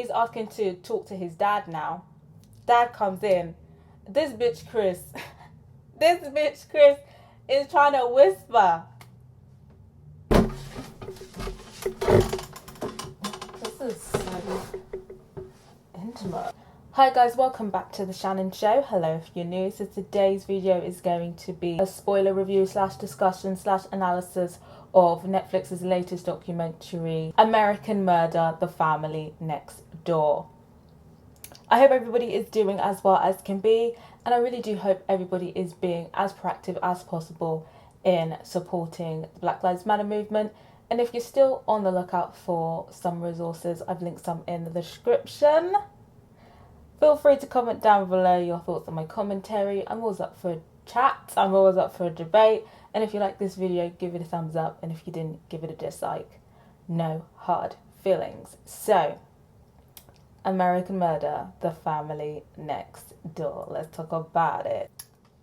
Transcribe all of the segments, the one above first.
He's asking to talk to his dad now. Dad comes in. This bitch Chris, this bitch Chris is trying to whisper. This is so intimate. Hi guys, welcome back to the Shannon Show. Hello if you're new. So today's video is going to be a spoiler review / discussion / analysis of Netflix's latest documentary, American Murder: The Family Next Door. I hope everybody is doing as well as can be, and I really do hope everybody is being as proactive as possible in supporting the Black Lives Matter movement. And if you're still on the lookout for some resources, I've linked some in the description. Feel free to comment down below your thoughts on my commentary. I'm always up for a chat, I'm always up for a debate. And if you like this video, give it a thumbs up. And if you didn't, give it a dislike. No hard feelings. So, American Murder: The Family Next Door. Let's talk about it.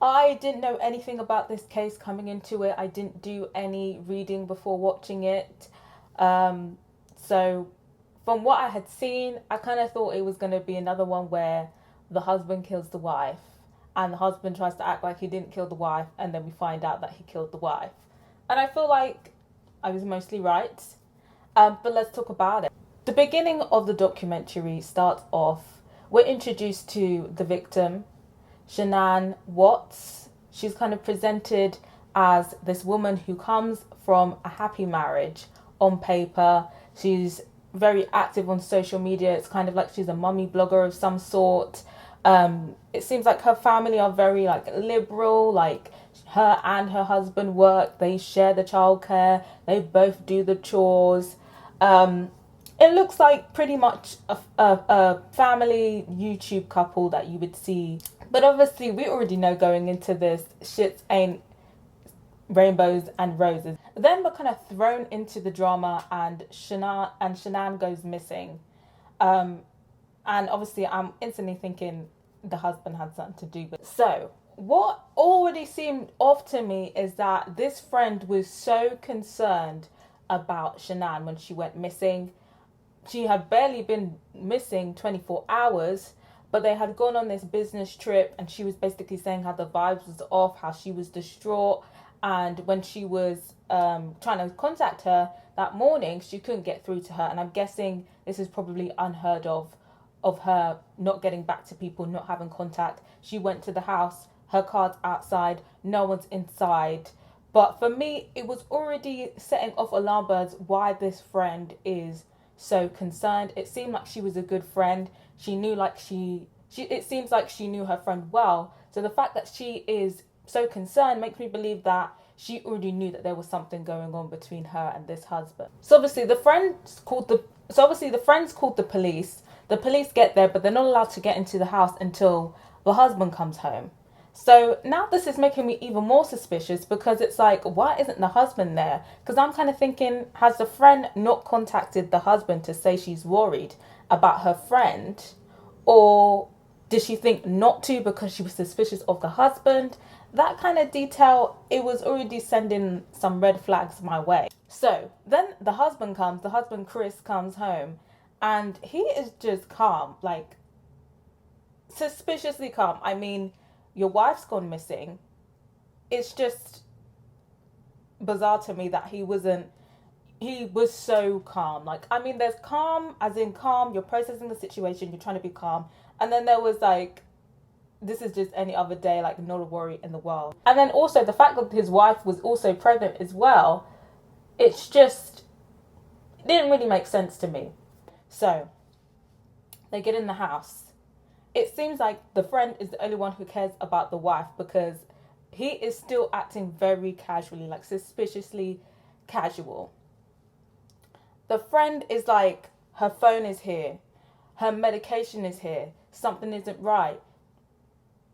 I didn't know anything about this case coming into it. I didn't do any reading before watching it. So from what I had seen, I kind of thought it was going to be another one where the husband kills the wife and the husband tries to act like he didn't kill the wife, and then we find out that he killed the wife. And I feel like I was mostly right. But let's talk about it. The beginning of the documentary starts off, we're introduced to the victim, Shannon Watts. She's kind of presented as this woman who comes from a happy marriage on paper. She's very active on social media. It's kind of like she's a mummy blogger of some sort. It seems like her family are very liberal, like her and her husband work, they share the childcare, they both do the chores. It looks like pretty much a family YouTube couple that you would see. But obviously we already know going into this, shit ain't rainbows and roses. Then we're kind of thrown into the drama, and Shannon goes missing. And obviously I'm instantly thinking the husband had something to do with it. So what already seemed off to me is that this friend was so concerned about Shannon when she went missing. She had barely been missing 24 hours, but they had gone on this business trip, and she was basically saying how the vibes was off, how she was distraught. And when she was trying to contact her that morning, she couldn't get through to her. And I'm guessing this is probably unheard of her not getting back to people, not having contact. She went to the house, her car's outside, no one's inside. But for me, it was already setting off alarm bells why this friend is so concerned. It seemed like she was a good friend. She knew it seems like she knew her friend well. So the fact that she is so concerned makes me believe that she already knew that there was something going on between her and this husband. So obviously the friends called the police. The police get there, but they're not allowed to get into the house until the husband comes home. So now this is making me even more suspicious, because it's like, why isn't the husband there? Because I'm kind of thinking, has the friend not contacted the husband to say she's worried about her friend? Or did she think not to because she was suspicious of the husband? That kind of detail, it was already sending some red flags my way. So then the husband Chris comes home, and he is just calm, like suspiciously calm. I mean, your wife's gone missing. It's just bizarre to me that he was so calm. Like, I mean, there's calm as in calm, you're processing the situation, you're trying to be calm. And then there was like, this is just any other day, like not a worry in the world. And then also the fact that his wife was also pregnant as well, it didn't really make sense to me. So they get in the house. It seems like the friend is the only one who cares about the wife, because he is still acting very casually, like suspiciously casual. The friend is like, her phone is here, her medication is here, something isn't right.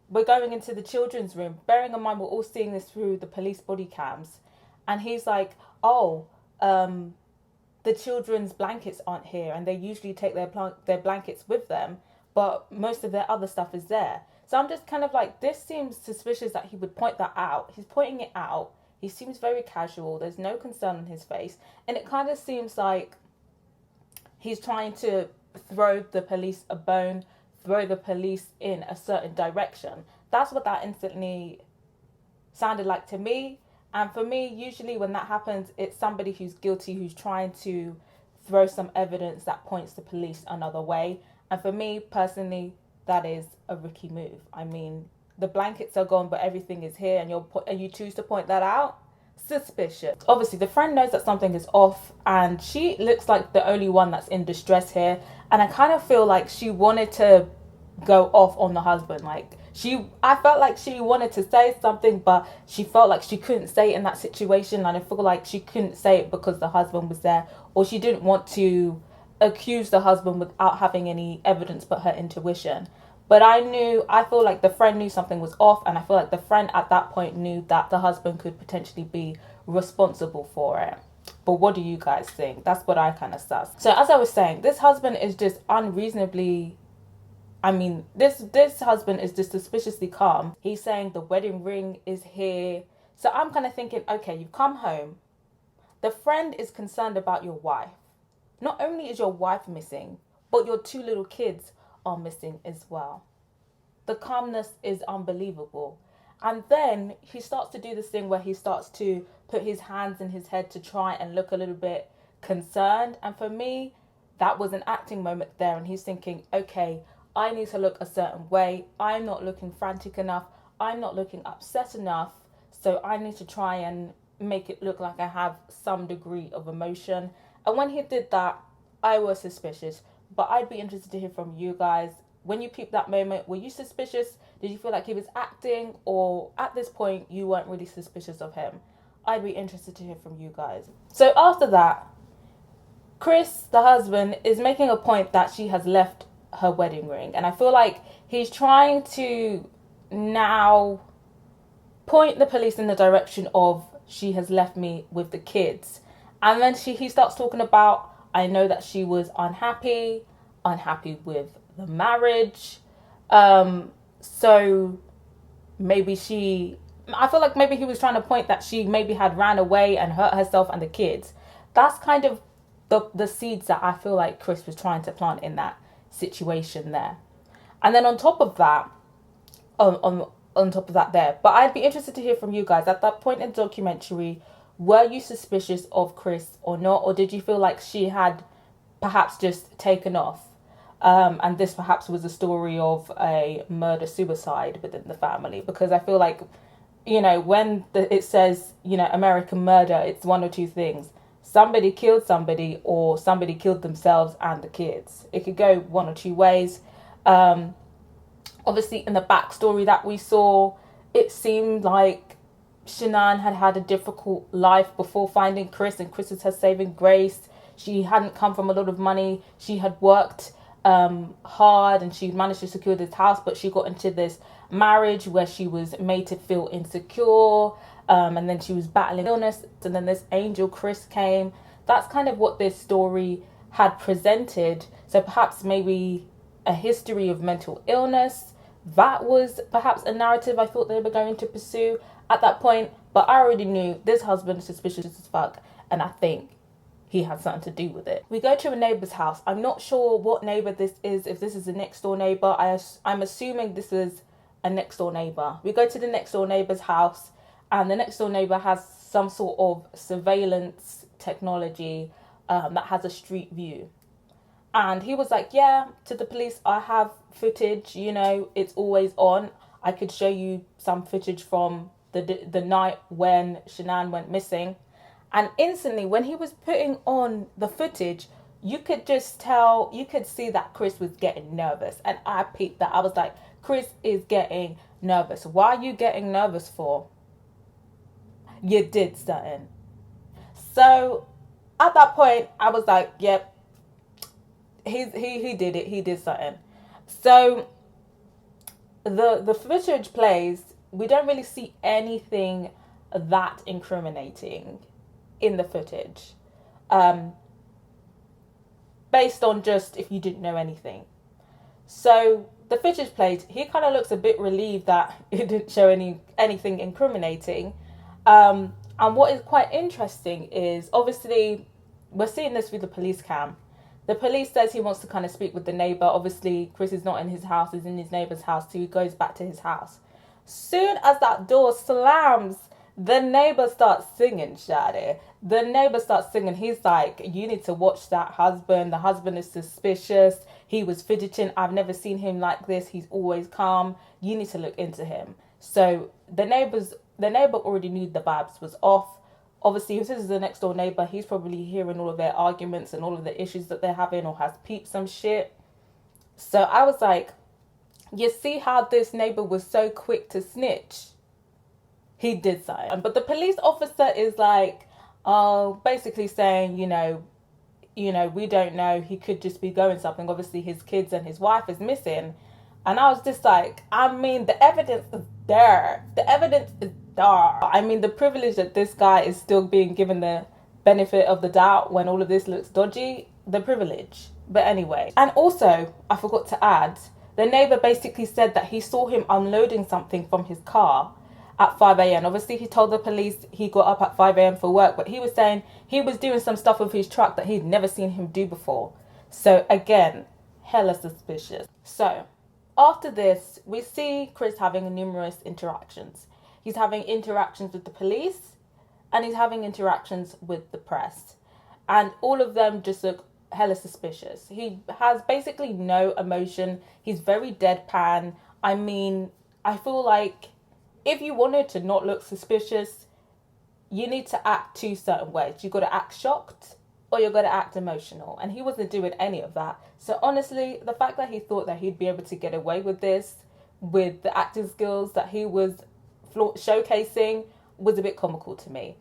We're going into the children's room. Bearing in mind, we're all seeing this through the police body cams. And he's like, oh, the children's blankets aren't here, and they usually take their blankets with them, but most of their other stuff is there. So I'm just kind of like, this seems suspicious that he would point that out. He's pointing it out. He seems very casual. There's no concern on his face. And it kind of seems like he's trying to throw the police a bone, throw the police in a certain direction. That's what that instantly sounded like to me. And for me, usually when that happens, it's somebody who's guilty, who's trying to throw some evidence that points the police another way. And for me personally, that is a rookie move. I mean, the blankets are gone, but everything is here, and you choose to point that out. Suspicious. Obviously, the friend knows that something is off, and she looks like the only one that's in distress here. And I kind of feel like she wanted to go off on the husband. I felt like she wanted to say something, but she felt like she couldn't say it in that situation. And I feel like she couldn't say it because the husband was there, or she didn't want to accuse the husband without having any evidence but her intuition. But I feel like the friend knew something was off, and I feel like the friend at that point knew that the husband could potentially be responsible for it. But what do you guys think? That's what I kind of suss. So as I was saying, this husband is just unreasonably, this husband is just suspiciously calm. He's saying the wedding ring is here. So I'm kind of thinking, okay, you've come home. The friend is concerned about your wife. Not only is your wife missing, but your 2 little kids are missing as well. The calmness is unbelievable. And then he starts to do this thing where he starts to put his hands in his head to try and look a little bit concerned. And for me, that was an acting moment there. And he's thinking, okay, I need to look a certain way. I'm not looking frantic enough. I'm not looking upset enough. So I need to try and make it look like I have some degree of emotion. And when he did that, I was suspicious. But I'd be interested to hear from you guys. When you peeped that moment, were you suspicious? Did you feel like he was acting? Or at this point, you weren't really suspicious of him? I'd be interested to hear from you guys. So after that, Chris, the husband, is making a point that she has left her wedding ring. And I feel like he's trying to now point the police in the direction of she has left me with the kids. And then he starts talking about, I know that she was unhappy with the marriage. So maybe I feel like maybe he was trying to point that she maybe had ran away and hurt herself and the kids. That's kind of the seeds that I feel like Chris was trying to plant in that situation there. And then on top of that, but I'd be interested to hear from you guys. At that point in the documentary, were you suspicious of Chris or not? Or did you feel like she had perhaps just taken off? And this perhaps was a story of a murder-suicide within the family? Because I feel like, when it says, American murder, it's one or two things. Somebody killed somebody, or somebody killed themselves and the kids. It could go one or two ways. Obviously, in the backstory that we saw, it seemed like Shannon had a difficult life before finding Chris, and Chris was her saving grace. She hadn't come from a lot of money. She had worked hard, and she managed to secure this house, but she got into this marriage where she was made to feel insecure, and then she was battling illness, and then this angel Chris came. That's kind of what this story had presented. So perhaps maybe a history of mental illness. That was perhaps a narrative I thought they were going to pursue at that point, but I already knew this husband is suspicious as fuck, and I think he had something to do with it. We go to a neighbour's house. I'm not sure what neighbour this is, if this is a next door neighbour. I'm assuming this is a next door neighbour. We go to the next door neighbour's house, and the next door neighbour has some sort of surveillance technology that has a street view. And he was like, yeah, to the police, I have footage, it's always on. I could show you some footage from the night when Shannon went missing. And instantly, when he was putting on the footage, you could just tell, you could see that Chris was getting nervous. And I peeped that. I was like, Chris is getting nervous. Why are you getting nervous for? You did something. So at that point, I was like, yep, he did it. He did something. So the footage plays. We don't really see anything that incriminating in the footage, based on just if you didn't know anything. So the footage plays. He kind of looks a bit relieved that it didn't show anything incriminating. And what is quite interesting is, obviously, we're seeing this through the police cam. The police says he wants to kind of speak with the neighbor. Obviously, Chris is not in his house, he's in his neighbor's house, so he goes back to his house. Soon as that door slams, the neighbor starts singing, Shadi. The neighbor starts singing. He's like, you need to watch that husband. The husband is suspicious. He was fidgeting. I've never seen him like this. He's always calm. You need to look into him. So the neighbor already knew the vibes was off. Obviously, if this is the next door neighbor, he's probably hearing all of their arguments and all of the issues that they're having, or has peeped some shit. So I was like, you see how this neighbor was so quick to snitch? He did something. But the police officer is like, basically saying, we don't know. He could just be going something. Obviously, his kids and his wife is missing. And I was just like, the evidence is there. The evidence is there. The privilege that this guy is still being given the benefit of the doubt when all of this looks dodgy, the privilege. But anyway. And also, I forgot to add, the neighbor basically said that he saw him unloading something from his car at 5 a.m. Obviously, he told the police he got up at 5 a.m. for work, but he was saying he was doing some stuff with his truck that he'd never seen him do before. So again, hella suspicious. So after this, we see Chris having numerous interactions. He's having interactions with the police and he's having interactions with the press. And all of them just look hella suspicious. He has basically no emotion. He's very deadpan. I feel like if you wanted to not look suspicious, you need to act two certain ways. You got to act shocked or you got to act emotional. And he wasn't doing any of that. So honestly, the fact that he thought that he'd be able to get away with this, with the acting skills that he was showcasing, was a bit comical to me.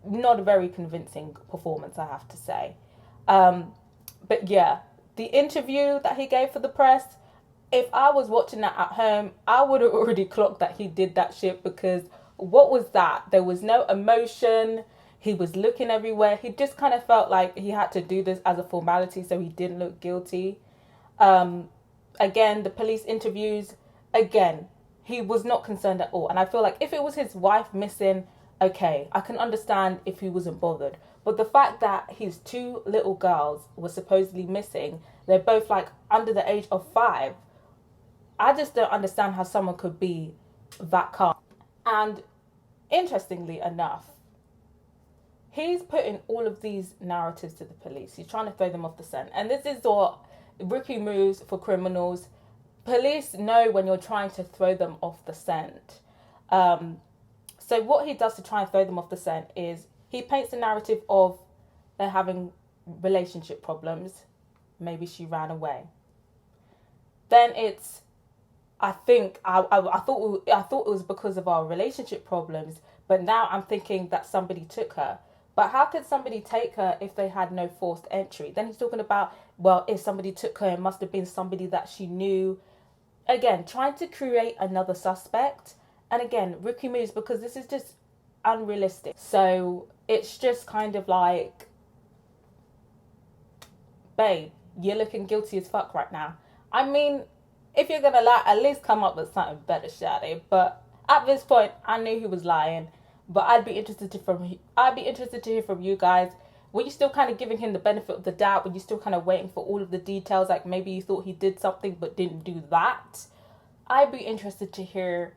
Not a very convincing performance, I have to say. But yeah, the interview that he gave for the press, if I was watching that at home, I would have already clocked that he did that shit, because what was that? There was no emotion. He was looking everywhere. He just kind of felt like he had to do this as a formality so he didn't look guilty. Again, the police interviews, again, he was not concerned at all. And I feel like if it was his wife missing, okay, I can understand if he wasn't bothered. But the fact that his two little girls were supposedly missing, they're both like under the age of 5. I just don't understand how someone could be that calm. And interestingly enough, he's putting all of these narratives to the police. He's trying to throw them off the scent. And this is what rookie moves for criminals. Police know when you're trying to throw them off the scent. So what he does to try and throw them off the scent is he paints a narrative of they're having relationship problems. Maybe she ran away. Then it's, I thought it was because of our relationship problems, but now I'm thinking that somebody took her. But how could somebody take her if they had no forced entry? Then he's talking about, well, if somebody took her, it must have been somebody that she knew. Again, trying to create another suspect. And again, rookie moves, because this is just unrealistic. So it's just kind of like, babe, you're looking guilty as fuck right now. If you're gonna lie, at least come up with something better, Shadi. But at this point, I knew he was lying. But I'd be interested to hear from you guys. Were you still kind of giving him the benefit of the doubt? Were you still kind of waiting for all of the details? Like maybe you thought he did something but didn't do that? I'd be interested to hear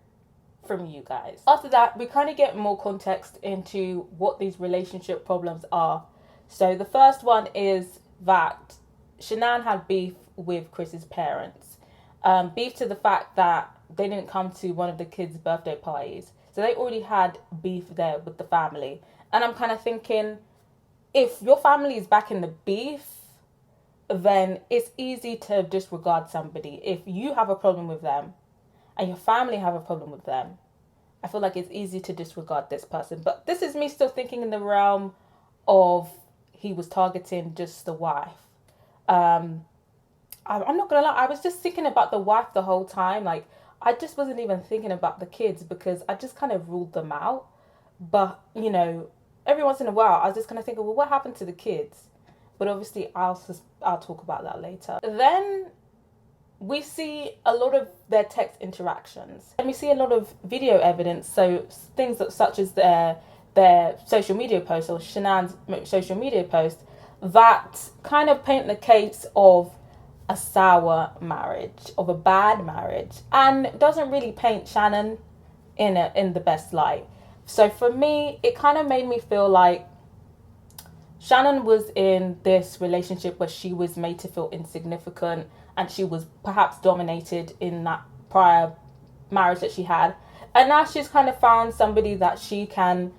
from you guys. After that, we kind of get more context into what these relationship problems are. So the first one is that Shanann had beef with Chris's parents. Beef to the fact that they didn't come to one of the kids' birthday parties. So they already had beef there with the family. And I'm kind of thinking, if your family is back in the beef, then it's easy to disregard somebody. If you have a problem with them and your family have a problem with them, I feel like it's easy to disregard this person. But this is me still thinking in the realm of he was targeting just the wife. I'm not gonna lie, I was just thinking about the wife the whole time. Like, I just wasn't even thinking about the kids because I just kind of ruled them out. But, every once in a while, I was just kind of thinking, well, what happened to the kids? But obviously, I'll talk about that later. Then we see a lot of their text interactions. And we see a lot of video evidence. So things such as their social media posts or Shanann's social media post that kind of paint the case of a sour marriage, of a bad marriage, and doesn't really paint Shannon in the best light. So for me, it kind of made me feel like Shannon was in this relationship where she was made to feel insignificant, and she was perhaps dominated in that prior marriage that she had. And now she's kind of found somebody that she can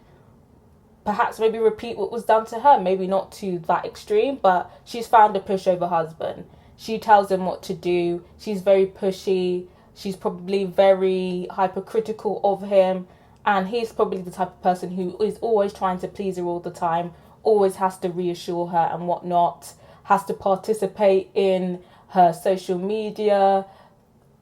perhaps maybe repeat what was done to her. Maybe not to that extreme, but she's found a pushover husband. She tells him what to do. She's very pushy. She's probably very hypercritical of him. And he's probably the type of person who is always trying to please her all the time, always has to reassure her and whatnot, has to participate in her social media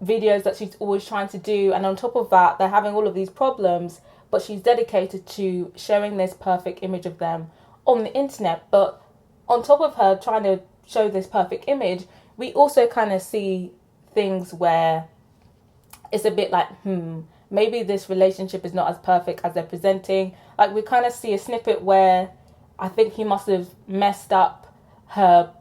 videos that she's always trying to do. And on top of that, they're having all of these problems, but she's dedicated to showing this perfect image of them on the internet. But on top of her trying to show this perfect image, we also kind of see things where it's a bit like, maybe this relationship is not as perfect as they're presenting. Like, we kind of see a snippet where I think he must have messed up her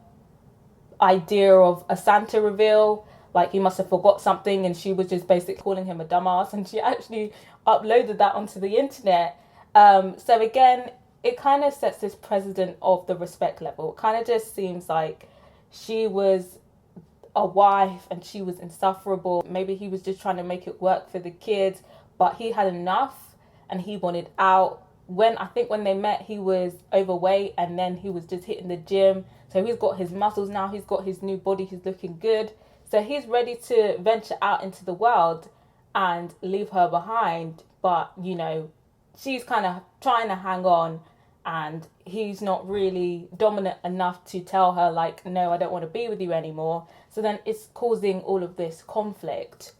idea of a Santa reveal. Like, he must have forgot something and she was just basically calling him a dumbass, and she actually uploaded that onto the internet. So again, it kind of sets this precedent of the respect level. It kind of just seems like she was a wife and she was insufferable. Maybe he was just trying to make it work for the kids, but he had enough and he wanted out. When they met, he was overweight, and then he was just hitting the gym. So he's got his muscles now, he's got his new body, he's looking good. So he's ready to venture out into the world and leave her behind. But, you know, she's kind of trying to hang on, and he's not really dominant enough to tell her, like, no, I don't want to be with you anymore. So then it's causing all of this conflict.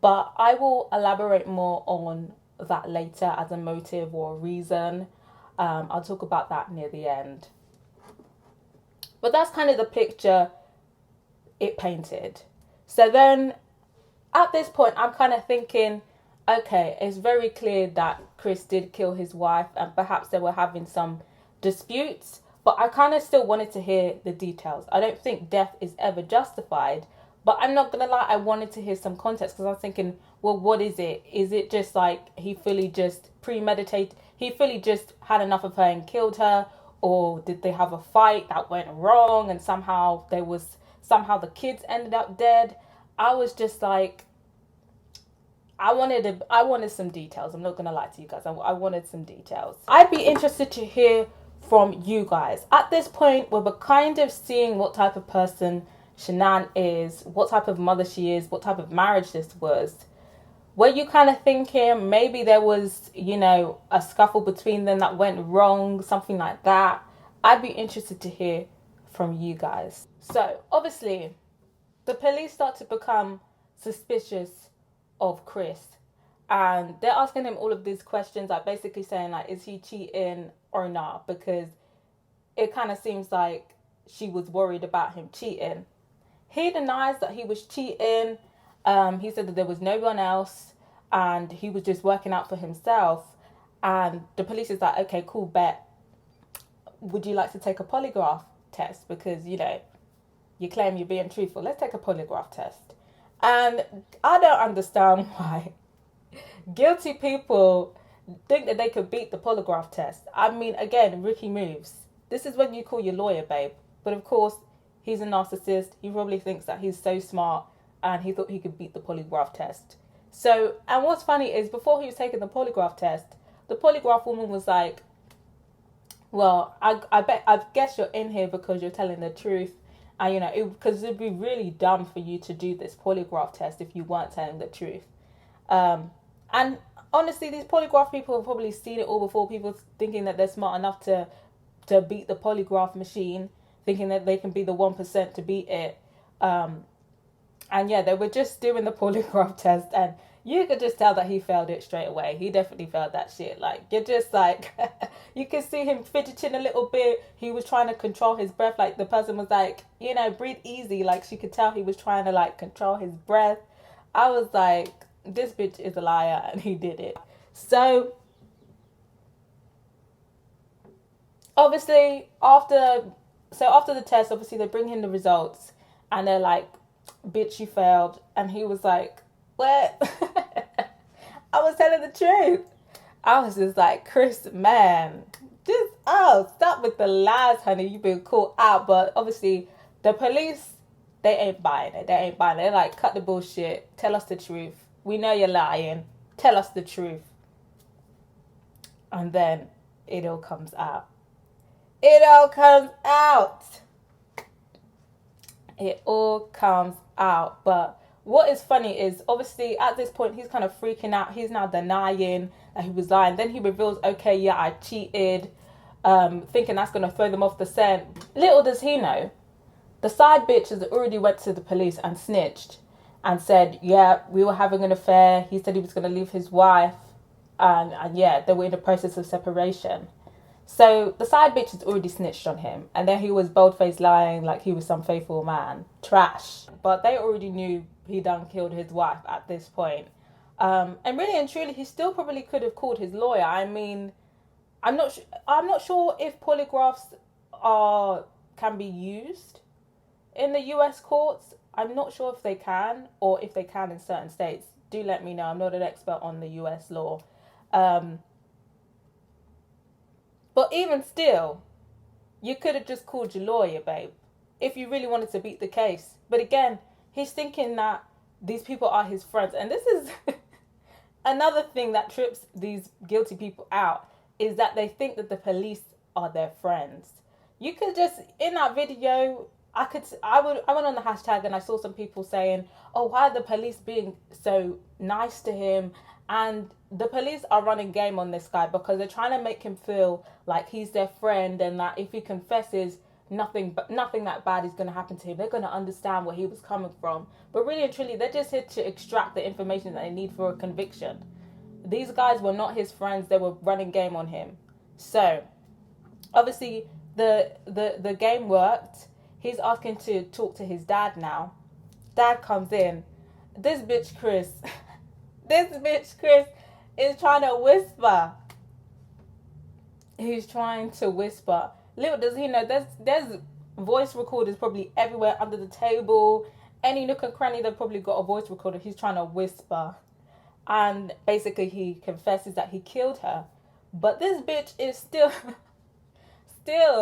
But I will elaborate more on that later as a motive or a reason. I'll talk about that near the end. But that's kind of the picture it painted. So then at this point, I'm kind of thinking, okay, it's very clear that Chris did kill his wife, and perhaps they were having some disputes, but I kind of still wanted to hear the details. I don't think death is ever justified, but I'm not gonna lie, I wanted to hear some context, because I was thinking, well, what is it? Is it just like he fully just premeditated, he fully just had enough of her and killed her? Or did they have a fight that went wrong and somehow the kids ended up dead? I was just like, I wanted some details. I'm not gonna lie to you guys. I wanted some details. I'd be interested to hear from you guys. At this point, we're kind of seeing what type of person Shannon is, what type of mother she is, what type of marriage this was. Were you kind of thinking maybe there was, you know, a scuffle between them that went wrong, something like that? I'd be interested to hear from you guys. So, obviously, the police start to become suspicious of Chris. And they're asking him all of these questions, like basically saying, like, is he cheating or not? Because it kind of seems like she was worried about him cheating. He denies that he was cheating. He said that there was no one else and he was just working out for himself. And the police is like, okay, cool, bet. Would you like to take a polygraph test? Because, you know, you claim you're being truthful. Let's take a polygraph test. And I don't understand why guilty people think that they could beat the polygraph test. I mean, again, rookie moves. This is when you call your lawyer, babe. But of course, he's a narcissist. He probably thinks that he's so smart and he thought he could beat the polygraph test. So, and what's funny is before he was taking the polygraph test, the polygraph woman was like, well, I guess you're in here because you're telling the truth. And, you know, because it'd be really dumb for you to do this polygraph test if you weren't telling the truth. And honestly, these polygraph people have probably seen it all before. People thinking that they're smart enough to beat the polygraph machine, thinking that they can be the 1% to beat it. And yeah, they were just doing the polygraph test, and you could just tell that he failed it straight away. He definitely failed that shit. Like, you're just like, you can see him fidgeting a little bit. He was trying to control his breath. Like, the person was like, you know, breathe easy. Like, she could tell he was trying to, like, control his breath. I was like, this bitch is a liar, and he did it. So, obviously, after So after the test, obviously they bring him the results, and they're like, "Bitch, you failed." And he was like, "What?" I was telling the truth. I was just like, Chris, man, just stop with the lies, honey. You've been caught out. But obviously, the police, they ain't buying it. They ain't buying it. They're like, cut the bullshit. Tell us the truth. We know you're lying. Tell us the truth. And then it all comes out. It all comes out. It all comes out. But what is funny is, obviously, at this point, he's kind of freaking out. He's now denying that he was lying. Then he reveals, okay, yeah, I cheated, thinking that's going to throw them off the scent. Little does he know, the side bitch has already went to the police and snitched and said, yeah, we were having an affair. He said he was going to leave his wife. And yeah, they were in the process of separation. So the side bitch has already snitched on him. And then he was bold-faced lying like he was some faithful man. Trash. But they already knew he done killed his wife at this point. And really and truly, he still probably could have called his lawyer. I mean, I'm not sure if polygraphs can be used in the US courts. I'm not sure if they can, or if they can in certain states. Do let me know. I'm not an expert on the US law. But even still, you could have just called your lawyer, babe, if you really wanted to beat the case. But again, he's thinking that these people are his friends. And this is another thing that trips these guilty people out, is that they think that the police are their friends. You could just, in that video, I went on the hashtag and I saw some people saying, oh, why are the police being so nice to him? And the police are running game on this guy because they're trying to make him feel like he's their friend, and that if he confesses, nothing that bad is going to happen to him. They're going to understand where he was coming from. But really and truly, they're just here to extract the information that they need for a conviction. These guys were not his friends. They were running game on him. So obviously the game worked. He's asking to talk to his dad now. Dad comes in. This bitch Chris is trying to whisper. He's trying to whisper. Little does he know, there's voice recorders probably everywhere under the table. Any nook and cranny, they've probably got a voice recorder. He's trying to whisper. And basically he confesses that he killed her. But this bitch is still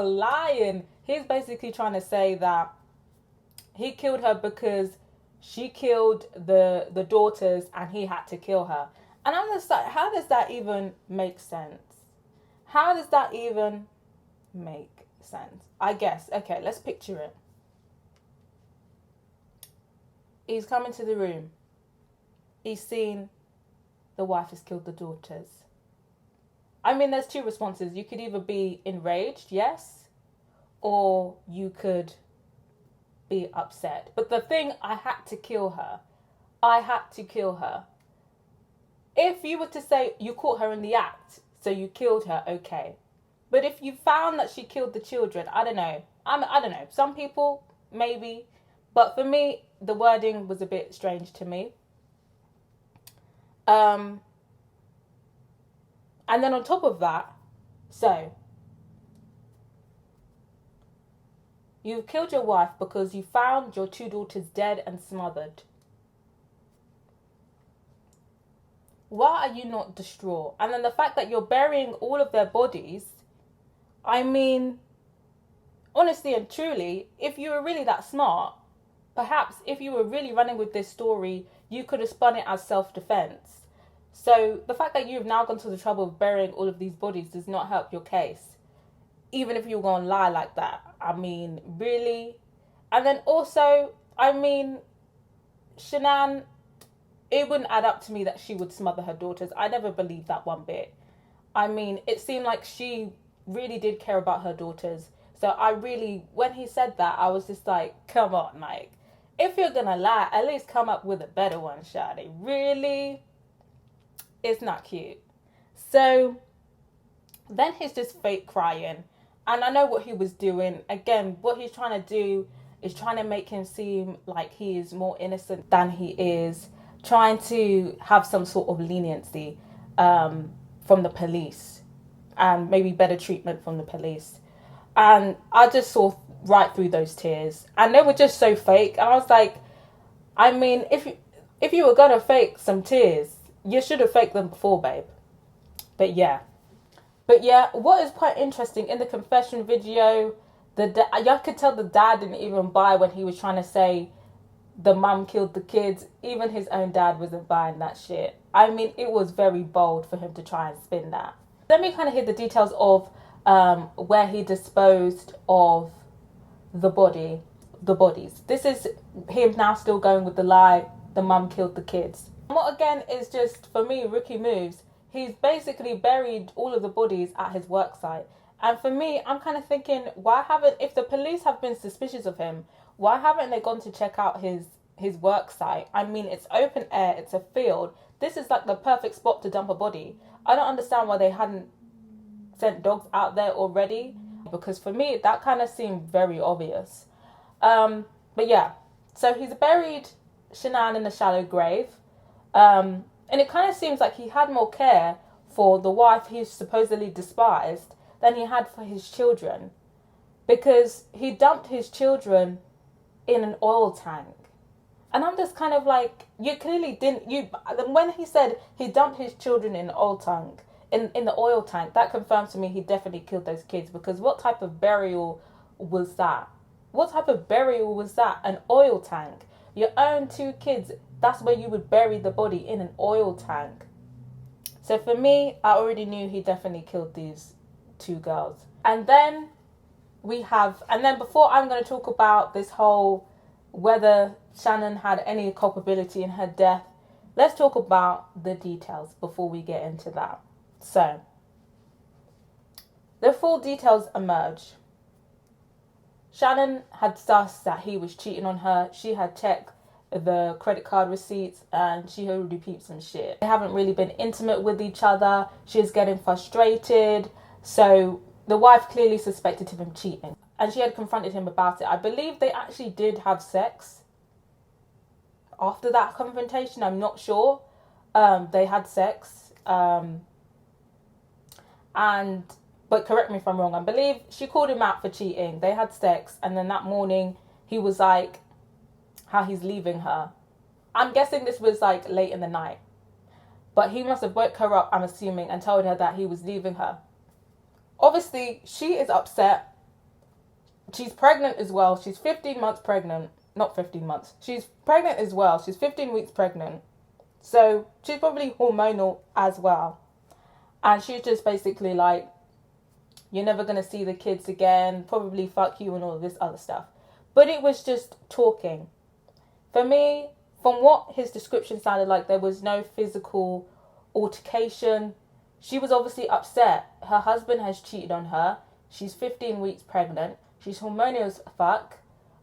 lying. He's basically trying to say that he killed her because she killed the daughters and he had to kill her. And I'm just like, how does that even make sense? How does that even make sense? I guess, okay, let's picture it. He's come into the room. He's seen the wife has killed the daughters. I mean, there's two responses. You could either be enraged, yes, or you could be upset. But the thing, I had to kill her. If you were to say you caught her in the act, so you killed her, okay. But if you found that she killed the children, I don't know. I don't know. Some people, maybe. But for me, the wording was a bit strange to me. And then on top of that, so you've killed your wife because you found your two daughters dead and smothered. Why are you not distraught? And then the fact that you're burying all of their bodies, I mean, honestly and truly, if you were really that smart, perhaps if you were really running with this story, you could have spun it as self-defense. So the fact that you've now gone to the trouble of burying all of these bodies does not help your case. Even if you're going to lie like that. I mean, really? And then also, I mean, Shanann, it wouldn't add up to me that she would smother her daughters. I never believed that one bit. I mean, it seemed like she really did care about her daughters. So when he said that, I was just like, come on, like, if you're going to lie, at least come up with a better one, Shadi. Really? It's not cute. So then he's just fake crying. And I know what he was doing. Again, what he's trying to do is trying to make him seem like he is more innocent than he is. Trying to have some sort of leniency from the police. And maybe better treatment from the police. And I just saw right through those tears, and they were just so fake. And I was like, I mean, if you were gonna fake some tears, you should have faked them before, babe. But yeah, what is quite interesting in the confession video, you could tell the dad didn't even buy when he was trying to say the mum killed the kids. Even his own dad wasn't buying that shit. I mean, it was very bold for him to try and spin that. Let me kind of hear the details of where he disposed of the bodies. This is him now still going with the lie, the mum killed the kids. What again is just, for me, rookie moves. He's basically buried all of the bodies at his work site. And for me, I'm kind of thinking, if the police have been suspicious of him, why haven't they gone to check out his work site? I mean, it's open air, it's a field. This is like the perfect spot to dump a body. I don't understand why they hadn't sent dogs out there already, because for me, that kind of seemed very obvious. But yeah, so he's buried Shanann in a shallow grave. And it kind of seems like he had more care for the wife he supposedly despised than he had for his children, because he dumped his children in an oil tank. And I'm just kind of like, you clearly didn't, when he said he dumped his children in an oil tank, in the oil tank, that confirms to me he definitely killed those kids, because what type of burial was that? What type of burial was that? An oil tank. Your own two kids, that's where you would bury the body, in an oil tank. So for me, I already knew he definitely killed these two girls. And then before I'm going to talk about this whole, whether Shannon had any culpability in her death, let's talk about the details before we get into that. So, the full details emerge. Shannon had sussed that he was cheating on her. She had checked the credit card receipts and she had already peeped some shit. They haven't really been intimate with each other. She was getting frustrated. So the wife clearly suspected him of cheating, and she had confronted him about it. I believe they actually did have sex after that confrontation. I'm not sure. They had sex. But correct me if I'm wrong. I believe she called him out for cheating. They had sex, and then that morning he was like, how he's leaving her. I'm guessing this was like late in the night, but he must have woke her up, I'm assuming, and told her that he was leaving her. Obviously, she is upset. She's pregnant as well. She's 15 months pregnant. Not 15 months. She's pregnant as well. She's 15 weeks pregnant. So she's probably hormonal as well. And she's just basically like, you're never going to see the kids again. Probably fuck you and all of this other stuff. But it was just talking. For me, from what his description sounded like, there was no physical altercation. She was obviously upset. Her husband has cheated on her. She's 15 weeks pregnant. She's hormonal as fuck.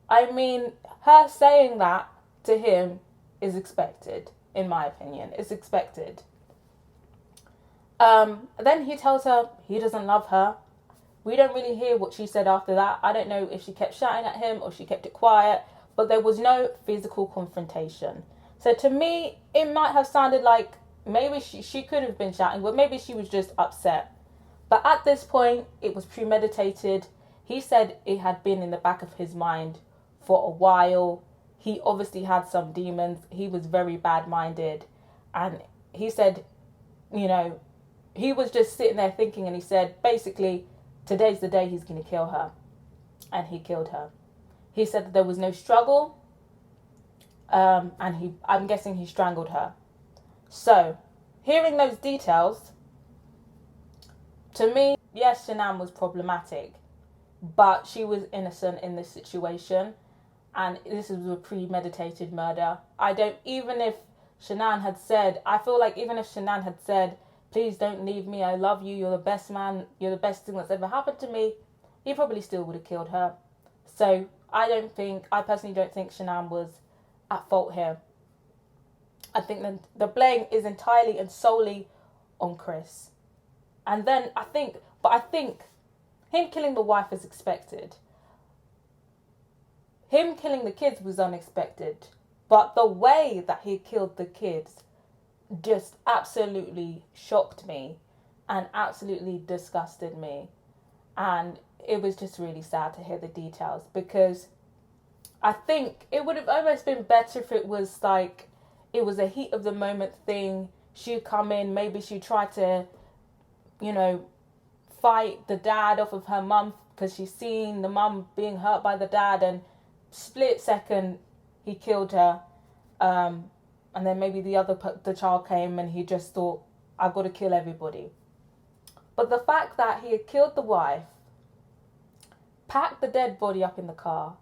I mean, her saying that to him is expected, in my opinion. It's expected. Then he tells her he doesn't love her. We don't really hear what she said after that. I don't know if she kept shouting at him or she kept it quiet, but there was no physical confrontation. So to me, it might have sounded like maybe she could have been shouting, but maybe she was just upset. But at this point, it was premeditated. He said it had been in the back of his mind for a while. He obviously had some demons. He was very bad-minded. And he said, he was just sitting there thinking, and he said, basically, today's the day he's going to kill her. And he killed her. He said that there was no struggle. I'm guessing he strangled her. So, hearing those details, to me, yes, Shanann was problematic, but she was innocent in this situation, and this was a premeditated murder. Even if Shanann had said, please don't leave me, I love you, you're the best man, you're the best thing that's ever happened to me, he probably still would have killed her. So, I personally don't think Shanann was at fault here. I think that the blame is entirely and solely on Chris. And then I think him killing the wife is expected. Him killing the kids was unexpected. But the way that he killed the kids just absolutely shocked me and absolutely disgusted me. And it was just really sad to hear the details, because I think it would have almost been better if it was like, it was a heat of the moment thing. She'd come in, maybe she tried to, you know, fight the dad off of her mum, because she's seen the mum being hurt by the dad, and split second he killed her. And then maybe the child came and he just thought, I've got to kill everybody. But the fact that he had killed the wife, packed the dead body up in the car,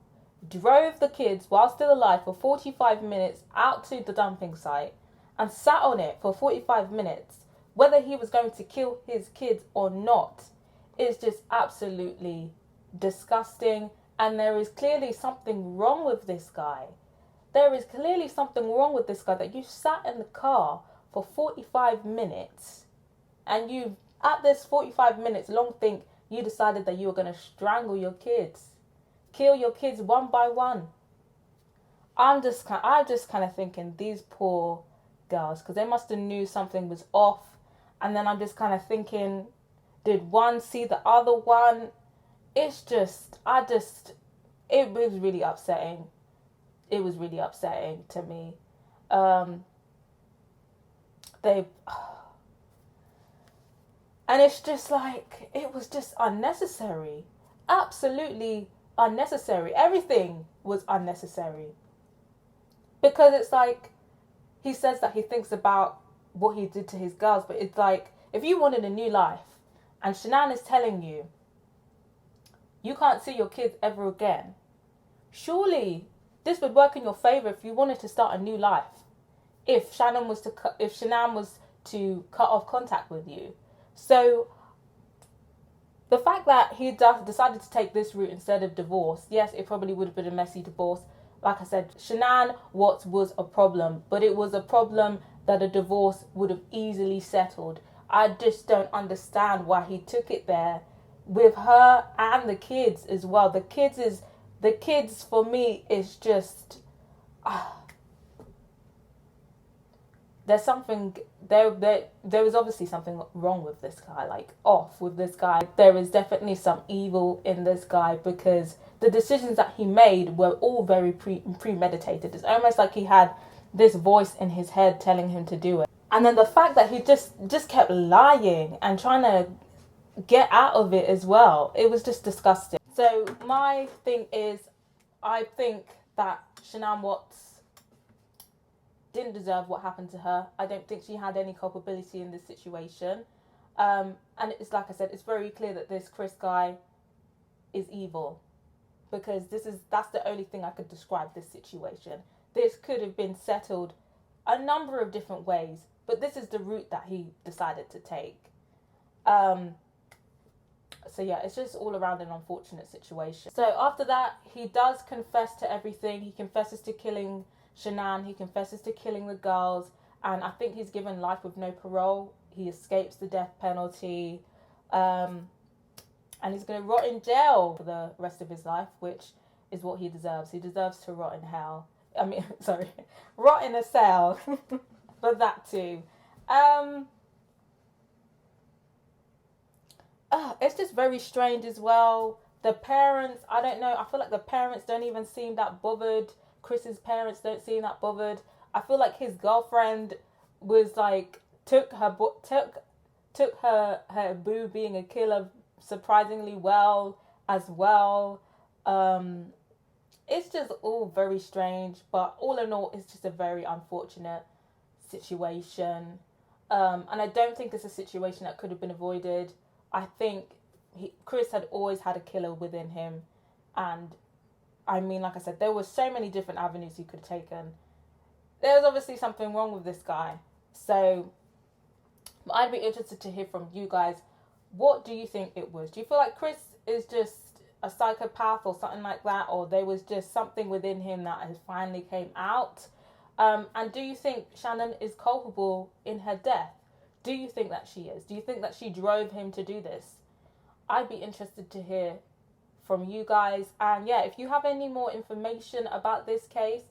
drove the kids while still alive for 45 minutes out to the dumping site, and sat on it for 45 minutes, whether he was going to kill his kids or not, is just absolutely disgusting. And there is clearly something wrong with this guy. There is clearly something wrong with this guy, that you sat in the car for 45 minutes and you, at this 45 minutes long think, you decided that you were going to strangle your kids, kill your kids one by one. I'm just kind of thinking, these poor girls, because they must have knew something was off. And then I'm just kind of thinking, did one see the other one? It's just, it was really upsetting. It was really upsetting to me. And it's just like, it was just unnecessary. Absolutely unnecessary. Everything was unnecessary. Because it's like, he says that he thinks about what he did to his girls, but it's like, if you wanted a new life, and Shannon is telling you, you can't see your kids ever again, surely this would work in your favor if you wanted to start a new life. If Shannon was to cut off contact with you. So the fact that he decided to take this route instead of divorce, yes, it probably would have been a messy divorce. Like I said, Shannon Watts was a problem, but it was a problem that a divorce would have easily settled. I just don't understand why he took it there with her and the kids as well. The kids for me is just, there's something there was obviously something wrong with this guy, like off with this guy. There is definitely some evil in this guy, because the decisions that he made were all very premeditated. It's almost like he had this voice in his head telling him to do it. And then the fact that he just kept lying and trying to get out of it as well, it was just disgusting. So my thing is, I think that Shannon Watts didn't deserve what happened to her. I don't think she had any culpability in this situation. And it's like I said, it's very clear that this Chris guy is evil, because that's the only thing I could describe this situation. This could have been settled a number of different ways, but this is the route that he decided to take. So yeah, it's just all around an unfortunate situation. So after that, he does confess to everything. He confesses to killing Shannon, he confesses to killing the girls, and I think he's given life with no parole. He escapes the death penalty, and he's going to rot in jail for the rest of his life, which is what he deserves. He deserves to rot in hell. I mean, sorry, rot in a cell, but that too. It's just very strange as well. The parents, I don't know, I feel like the parents don't even seem that bothered. Chris's parents don't seem that bothered. I feel like his girlfriend was like, took her boo being a killer surprisingly well as well. It's just all very strange, but all in all, it's just a very unfortunate situation. And I don't think it's a situation that could have been avoided. I think Chris had always had a killer within him, and I mean, like I said, there were so many different avenues he could have taken. There was obviously something wrong with this guy. So I'd be interested to hear from you guys. What do you think it was? Do you feel like Chris is just a psychopath or something like that? Or there was just something within him that has finally came out? And do you think Shannon is culpable in her death? Do you think that she is? Do you think that she drove him to do this? I'd be interested to hear from you guys. And yeah, if you have any more information about this case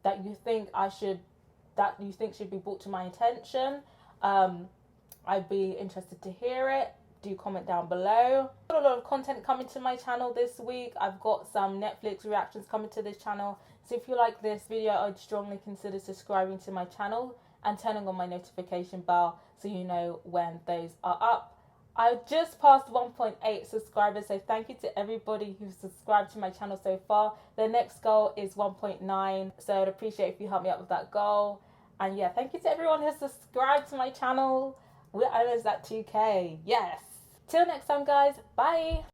that you think should be brought to my attention, I'd be interested to hear it. do comment down below. I've got a lot of content coming to my channel this week. I've got some Netflix reactions coming to this channel. So if you like this video, I'd strongly consider subscribing to my channel and turning on my notification bell so you know when those are up. I just passed 1.8 subscribers, so thank you to everybody who's subscribed to my channel so far. The next goal is 1.9, so I'd appreciate if you help me out with that goal. And yeah, thank you to everyone who's subscribed to my channel. We're almost at 2K. Yes. Till next time, guys. Bye.